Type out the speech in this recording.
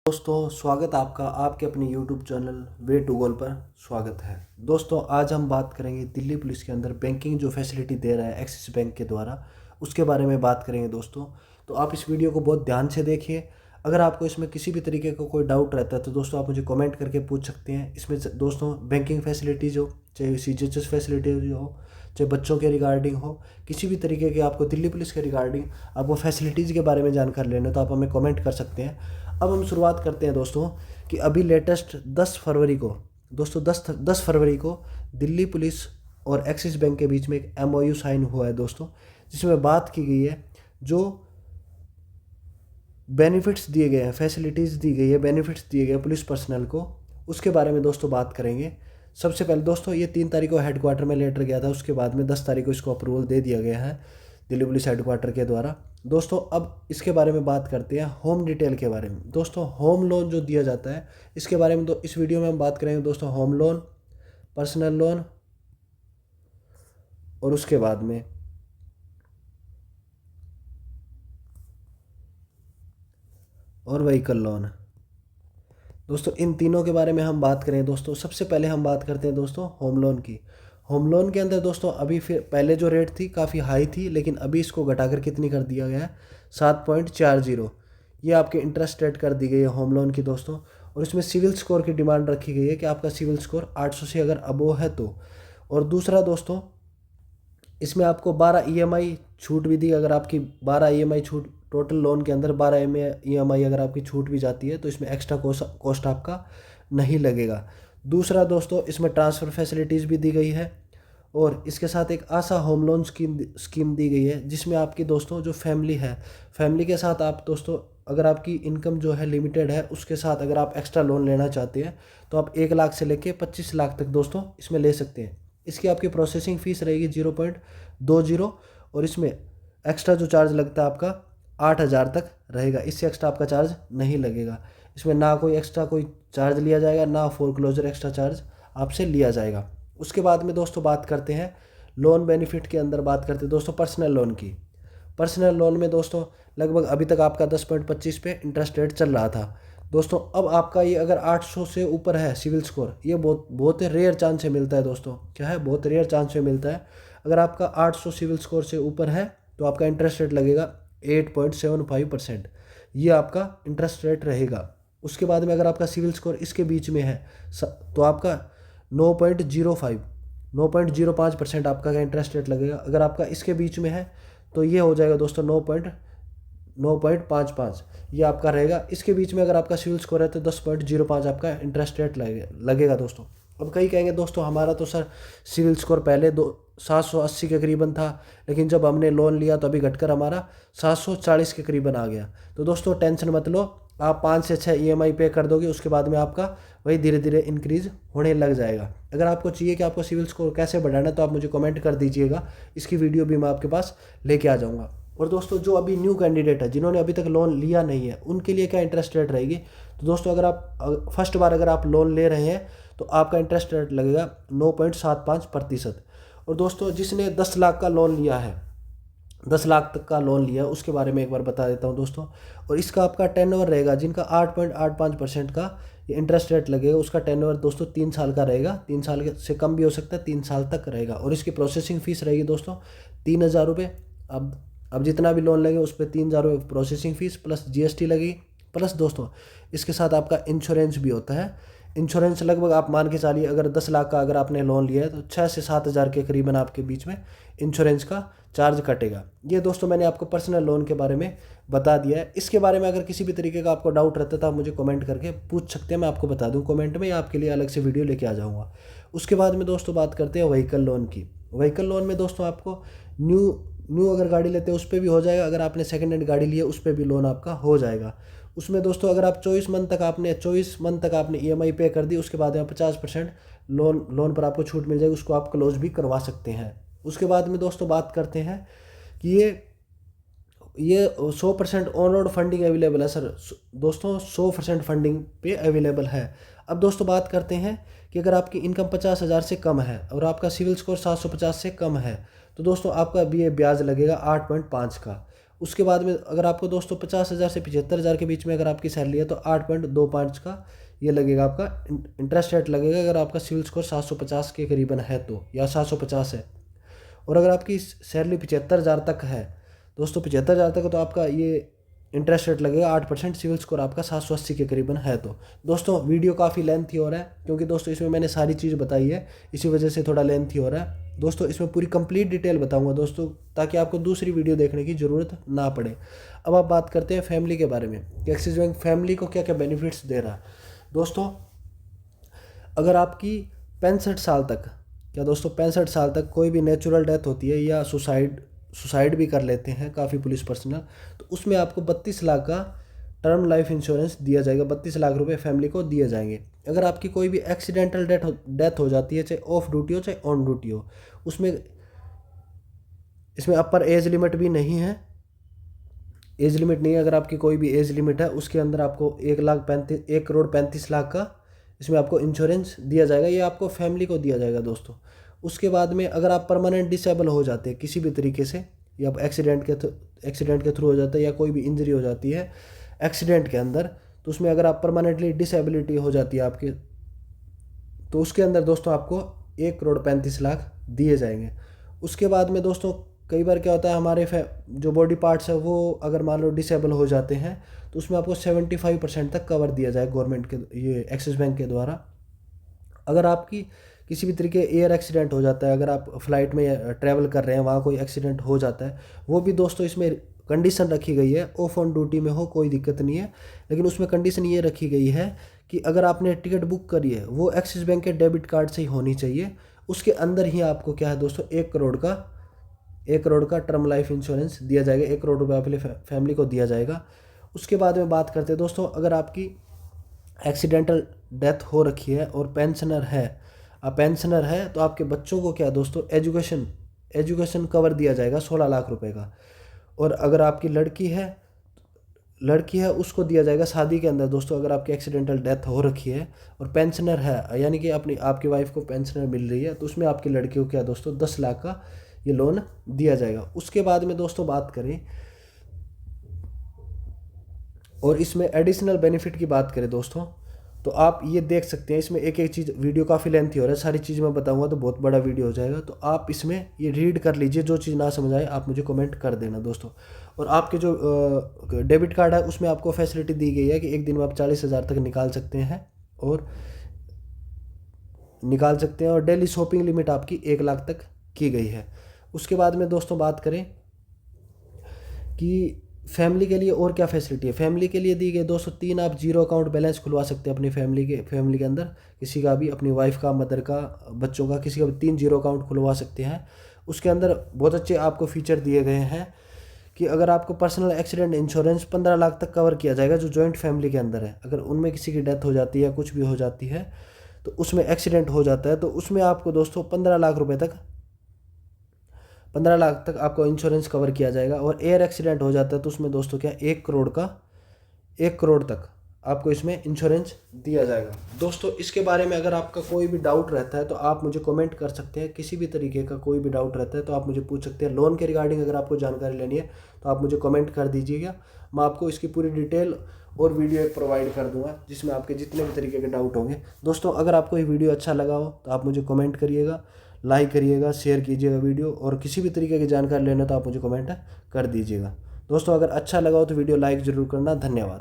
दोस्तों स्वागत आपका आपके अपने YouTube चैनल वे टू गोल पर स्वागत है। दोस्तों आज हम बात करेंगे दिल्ली पुलिस के अंदर बैंकिंग जो फैसिलिटी दे रहा है एक्सिस बैंक के द्वारा, उसके बारे में बात करेंगे दोस्तों। तो आप इस वीडियो को बहुत ध्यान से देखिए। अगर आपको इसमें किसी भी तरीके का कोई डाउट रहता है तो दोस्तों आप मुझे कमेंट करके पूछ सकते हैं। इसमें दोस्तों बैंकिंग फैसिलिटीज़ हो, चाहे CGHS फैसिलिटीज हो, चाहे बच्चों के रिगार्डिंग हो, किसी भी तरीके के आपको दिल्ली पुलिस के रिगार्डिंग आपको फैसिलिटीज़ के बारे में जानकारी लेना तो आप हमें कमेंट कर सकते हैं। अब हम शुरुआत करते हैं दोस्तों कि अभी लेटेस्ट 10 फरवरी को दोस्तों 10 फरवरी को दिल्ली पुलिस और एक्सिस बैंक के बीच में एक MOU साइन हुआ है दोस्तों, जिसमें बात की गई है जो बेनिफिट्स दिए गए हैं, फैसिलिटीज़ दी गई है, बेनिफिट्स दिए गए पुलिस पर्सनल को, उसके बारे में दोस्तों बात करेंगे। सबसे पहले दोस्तों ये 3 तारीख को हेडक्वार्टर में लेटर गया था, उसके बाद में 10 तारीख को इसको अप्रूवल दे दिया गया है दिल्ली पुलिस हेडक्वार्टर के द्वारा। दोस्तों अब इसके बारे में बात करते हैं होम डिटेल के बारे में। दोस्तों होम लोन जो दिया जाता है इसके बारे में इस वीडियो में हम बात करेंगे दोस्तों। होम लोन, पर्सनल लोन और उसके बाद में और व्हीकल लोन। दोस्तों इन तीनों के बारे में हम बात करें दोस्तों। सबसे पहले हम बात करते हैं दोस्तों होम लोन की। होम लोन के अंदर दोस्तों अभी फिर पहले जो रेट थी काफ़ी हाई थी, लेकिन अभी इसको घटाकर कितनी कर दिया गया है, 7.40। ये आपके इंटरेस्ट रेट कर दी गई है होम लोन की दोस्तों। और इसमें सिविल स्कोर की डिमांड रखी गई है कि आपका सिविल स्कोर 800 से अगर अबो है तो। और दूसरा दोस्तों इसमें आपको 12 EMI छूट भी दी। अगर आपकी 12 EMI छूट, टोटल लोन के अंदर 12 EMI अगर आपकी छूट भी जाती है तो इसमें एक्स्ट्रा कॉस्ट आपका नहीं लगेगा। दूसरा दोस्तों इसमें ट्रांसफ़र फैसिलिटीज़ भी दी गई है और इसके साथ एक आशा होम लोन स्कीम दी गई है, जिसमें आपकी दोस्तों जो फैमिली है, फैमिली के साथ आप दोस्तों अगर आपकी इनकम जो है लिमिटेड है, उसके साथ अगर आप एक्स्ट्रा लोन लेना चाहते हैं तो आप 1 लाख से लेके 25 लाख तक दोस्तों इसमें ले सकते हैं। इसकी आपकी प्रोसेसिंग फ़ीस रहेगी 0.20 और इसमें एक्स्ट्रा जो चार्ज लगता है आपका 8,000 तक रहेगा। इससे एक्स्ट्रा आपका चार्ज नहीं लगेगा। इसमें ना कोई एक्स्ट्रा कोई चार्ज लिया जाएगा, ना फोरक्लोजर एक्स्ट्रा चार्ज आपसे लिया जाएगा। उसके बाद में दोस्तों बात करते हैं लोन बेनिफिट के अंदर बात करते हैं दोस्तों पर्सनल लोन की। पर्सनल लोन में दोस्तों लगभग अभी तक आपका 10.25 पे इंटरेस्ट रेट चल रहा था दोस्तों। अब आपका ये अगर 800 से ऊपर है सिविल स्कोर, ये बहुत रेयर चांस से मिलता है दोस्तों। क्या है, बहुत रेयर चांस से मिलता है। अगर आपका 800 सिविल स्कोर से ऊपर है तो आपका इंटरेस्ट रेट लगेगा 8.75%। ये आपका इंटरेस्ट रेट रहेगा। उसके बाद में अगर आपका सिविल स्कोर इसके बीच में है तो आपका 9.05% आपका इंटरेस्ट रेट लगेगा। अगर आपका इसके बीच में है तो ये हो जाएगा दोस्तों 9.55 ये आपका रहेगा। इसके बीच में अगर आपका सिविल स्कोर है तो 10.05 आपका इंटरेस्ट रेट लगेगा दोस्तों। अब कई कहेंगे दोस्तों हमारा तो सर सिविल स्कोर पहले 780 के करीबन था, लेकिन जब हमने लोन लिया तो अभी घटकर हमारा 740 के करीबन आ गया। तो दोस्तों टेंशन मत लो, आप 5 से 6 EMI पे कर दोगे, उसके बाद में आपका वही धीरे धीरे इंक्रीज़ होने लग जाएगा। अगर आपको चाहिए कि आपको सिविल स्कोर कैसे बढ़ाना है तो आप मुझे कमेंट कर दीजिएगा, इसकी वीडियो भी मैं आपके पास लेके आ जाऊँगा। और दोस्तों जो अभी न्यू कैंडिडेट है, जिन्होंने अभी तक लोन लिया नहीं है, उनके लिए क्या इंटरेस्ट रेट रहेगी। तो दोस्तों अगर आप फर्स्ट बार अगर आप लोन ले रहे हैं तो आपका इंटरेस्ट रेट लगेगा 9.75%। और दोस्तों जिसने 10 लाख का लोन लिया है, 10 लाख तक का लोन लिया, उसके बारे में एक बार बता देता हूं दोस्तों। और इसका आपका टेनओवर रहेगा, जिनका 8.85% का ये इंटरेस्ट रेट लगेगा, उसका टेनओवर दोस्तों 3 साल का रहेगा। 3 साल से कम भी हो सकता है, 3 साल तक रहेगा। और इसकी प्रोसेसिंग फ़ीस रहेगी दोस्तों 3,000 रुपये। अब जितना भी लोन लगे उस पर 3,000 रुपये प्रोसेसिंग फ़ीस प्लस GST लगेगी। प्लस दोस्तों इसके साथ आपका इंश्योरेंस भी होता है। इंश्योरेंस लगभग आप मान के चलिए, अगर 10 लाख का अगर आपने लोन लिया है तो 6 से 7,000 के करीबन आपके बीच में इंश्योरेंस का चार्ज कटेगा। ये दोस्तों मैंने आपको पर्सनल लोन के बारे में बता दिया है। इसके बारे में अगर किसी भी तरीके का आपको डाउट रहता है तो आप मुझे कमेंट करके पूछ सकते हैं, मैं आपको बता दूं कमेंट में, या आपके लिए अलग से वीडियो लेके आ जाऊँगा। उसके बाद में दोस्तों बात करते हैं व्हीकल लोन की। व्हीकल लोन में दोस्तों आपको न्यू अगर गाड़ी लेते हैं उस पर भी हो जाएगा, अगर आपने सेकेंड हैंड गाड़ी ली है उस पर भी लोन आपका हो जाएगा। उसमें दोस्तों अगर आप 24 मंथ तक आपने EMI पे कर दी, उसके बाद में 50% लोन पर आपको छूट मिल जाएगी, उसको आप क्लोज भी करवा सकते हैं। उसके बाद में दोस्तों बात करते हैं कि ये 100% ऑन रोड फंडिंग अवेलेबल है सर। दोस्तों 100% फंडिंग पे अवेलेबल है। अब दोस्तों बात करते हैं कि अगर आपकी इनकम 50,000 से कम है और आपका सिविल स्कोर 750 से कम है तो दोस्तों आपका भी ये ब्याज लगेगा 8.5 का। उसके बाद में अगर आपको दोस्तों 50,000 से 75,000 के बीच में अगर आपकी सैलरी है तो 8.25 का ये लगेगा आपका इंटरेस्ट रेट लगेगा, अगर आपका सिविल स्कोर 750 के करीबन है तो, या 750 है। और अगर आपकी सैलरी 75,000 तक है दोस्तों, 75,000 तक है, तो आपका ये इंटरेस्ट रेट लगेगा 8%, सिविल स्कोर आपका 780 के करीबन है तो। दोस्तों वीडियो काफ़ी लेंथी हो रहा है क्योंकि दोस्तों इसमें मैंने सारी चीज़ बताई है, इसी वजह से थोड़ा लेंथी हो रहा है दोस्तों। इसमें पूरी कंप्लीट डिटेल बताऊंगा दोस्तों, ताकि आपको दूसरी वीडियो देखने की ज़रूरत ना पड़े। अब आप बात करते हैं फैमिली के बारे में कि एक्सिस बैंक फैमिली को क्या क्या बेनिफिट्स दे रहा है दोस्तों। अगर आपकी 65 साल तक, क्या दोस्तों 65 साल तक कोई भी नेचुरल डेथ होती है या सुसाइड भी कर लेते हैं काफ़ी पुलिस पर्सनल, तो उसमें आपको 32 लाख का टर्म लाइफ इंश्योरेंस दिया जाएगा, 32 लाख रुपए फैमिली को दिए जाएंगे। अगर आपकी कोई भी एक्सीडेंटल डेथ हो जाती है, चाहे ऑफ ड्यूटी हो चाहे ऑन ड्यूटी हो, उसमें इसमें अपर एज लिमिट भी नहीं है, एज लिमिट नहीं है। अगर आपकी कोई भी एज लिमिट है उसके अंदर आपको 1,35,00,000 का इसमें आपको इंश्योरेंस दिया जाएगा, ये आपको फैमिली को दिया जाएगा दोस्तों। उसके बाद में अगर आप परमानेंट डिसेबल हो जाते हैं किसी भी तरीके से, या एक्सीडेंट के थ्रू हो जाता है, या कोई भी इंजरी हो जाती है एक्सीडेंट के अंदर, तो उसमें अगर आप परमानेंटली डिसेबिलिटी हो जाती है आपकी, तो उसके अंदर दोस्तों आपको 1,35,00,000 दिए जाएंगे। उसके बाद में दोस्तों कई बार क्या होता है, हमारे जो बॉडी पार्ट्स है वो अगर मान लो डिसेबल हो जाते हैं, तो उसमें आपको 75% तक कवर दिया जाए गवर्नमेंट के, ये एक्सिस बैंक के द्वारा। अगर आपकी किसी भी तरीके एयर एक्सीडेंट हो जाता है, अगर आप फ्लाइट में ट्रैवल कर रहे हैं वहाँ कोई एक्सीडेंट हो जाता है, वो भी दोस्तों इसमें कंडीशन रखी गई है, ऑफ ऑन ड्यूटी में हो कोई दिक्कत नहीं है, लेकिन उसमें कंडीशन ये रखी गई है कि अगर आपने टिकट बुक करी है वो एक्सिस बैंक के डेबिट कार्ड से ही होनी चाहिए। उसके अंदर ही आपको क्या है दोस्तों 1 करोड़ का टर्म लाइफ इंश्योरेंस दिया जाएगा, 1 करोड़ रुपये अपनी फैमिली को दिया जाएगा। उसके बाद में बात करते हैं दोस्तों, अगर आपकी एक्सीडेंटल डेथ हो रखी है और पेंशनर है, आप पेंशनर है तो आपके बच्चों को क्या दोस्तों एजुकेशन कवर दिया जाएगा 16 लाख रुपए का। और अगर आपकी लड़की है उसको दिया जाएगा शादी के अंदर दोस्तों, अगर आपकी एक्सीडेंटल डेथ हो रखी है और पेंशनर है, यानी कि आपकी वाइफ को पेंशनर मिल रही है, तो उसमें आपकी लड़की को क्या दोस्तों 10 लाख का ये लोन दिया जाएगा। उसके बाद में दोस्तों बात करें और इसमें एडिशनल बेनिफिट की बात करें दोस्तों, तो आप ये देख सकते हैं इसमें एक एक चीज़, वीडियो काफ़ी लेंथी हो रहा है, सारी चीज़ मैं बताऊंगा तो बहुत बड़ा वीडियो हो जाएगा, तो आप इसमें ये रीड कर लीजिए, जो चीज़ ना समझ आए आप मुझे कमेंट कर देना दोस्तों। और आपके जो डेबिट कार्ड है उसमें आपको फैसिलिटी दी गई है कि एक दिन में आप 40,000 तक निकाल सकते हैं, और डेली शॉपिंग लिमिट आपकी 1 लाख तक की गई है। उसके बाद में दोस्तों बात करें कि फैमिली के लिए और क्या फैसिलिटी है। फैमिली के लिए दी गई दोस्तों 3 आप जीरो अकाउंट बैलेंस खुलवा सकते हैं अपनी फैमिली के अंदर, किसी का भी, अपनी वाइफ का, मदर का, बच्चों का, किसी का भी 3 जीरो अकाउंट खुलवा सकते हैं। उसके अंदर बहुत अच्छे आपको फीचर दिए गए हैं कि अगर आपको पर्सनल एक्सीडेंट इंश्योरेंस 15 लाख तक कवर किया जाएगा, जो जॉइंट फैमिली के अंदर है, अगर उनमें किसी की डेथ हो जाती है, कुछ भी हो जाती है, तो उसमें एक्सीडेंट हो जाता है, तो उसमें आपको दोस्तों 15 लाख तक आपको इंश्योरेंस कवर किया जाएगा। और एयर एक्सीडेंट हो जाता है तो उसमें दोस्तों क्या 1 करोड़ तक आपको इसमें इंश्योरेंस दिया जाएगा दोस्तों। इसके बारे में अगर आपका कोई भी डाउट रहता है तो आप मुझे कमेंट कर सकते हैं, किसी भी तरीके का कोई भी डाउट रहता है तो आप मुझे पूछ सकते हैं। लोन के रिगार्डिंग अगर आपको जानकारी लेनी है तो आप मुझे कमेंट कर दीजिएगा, मैं आपको इसकी पूरी डिटेल और वीडियो एक प्रोवाइड कर दूंगा, जिसमें आपके जितने भी तरीके के डाउट होंगे। दोस्तों अगर आपको ये वीडियो अच्छा लगा हो तो आप मुझे कमेंट करिएगा, लाइक करिएगा, शेयर कीजिएगा वीडियो, और किसी भी तरीके की जानकारी लेना तो आप मुझे कमेंट कर दीजिएगा। दोस्तों अगर अच्छा लगा हो तो वीडियो लाइक ज़रूर करना। धन्यवाद।